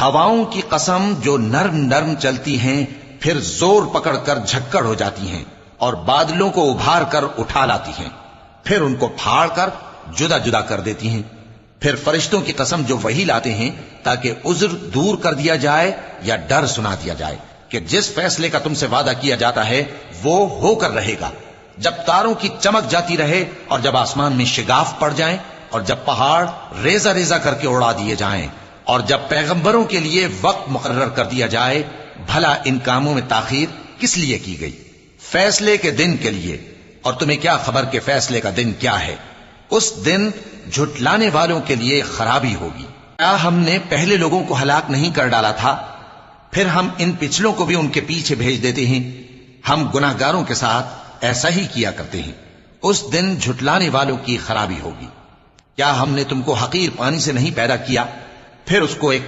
हवाओं की कसम जो नर्म नर्म चलती हैं, फिर जोर पकड़कर झक्कड़ हो जाती हैं और बादलों को उभार कर उठा लाती हैं, फिर उनको फाड़ कर जुदा जुदा कर देती हैं। फिर फरिश्तों की कसम जो वही लाते हैं ताकि उज्र दूर कर दिया जाए या डर सुना दिया जाए कि जिस फैसले का तुमसे वादा किया जाता है वो होकर रहेगा। जब तारों की चमक जाती रहे और जब आसमान में शिगाफ पड़ जाएं और जब पहाड़ रेजा रेजा करके उड़ा दिए जाएं और जब पैगंबरों के लिए वक्त मुकर्रर कर दिया जाए, भला इन कामों में ताखीर किस लिए की गई? फैसले के दिन के लिए। और तुम्हें क्या खबर कि फैसले का दिन क्या है? उस दिन झुटलाने वालों के लिए खराबी होगी। क्या हमने पहले लोगों को हलाक नहीं कर डाला था? फिर हम इन पिछलों को भी उनके पीछे भेज देते हैं। हम गुनाहगारों के साथ ऐसा ही किया करते हैं। उस दिन झुटलाने वालों की खराबी होगी। क्या हमने तुमको हकीर पानी से नहीं पैदा किया, फिर उसको एक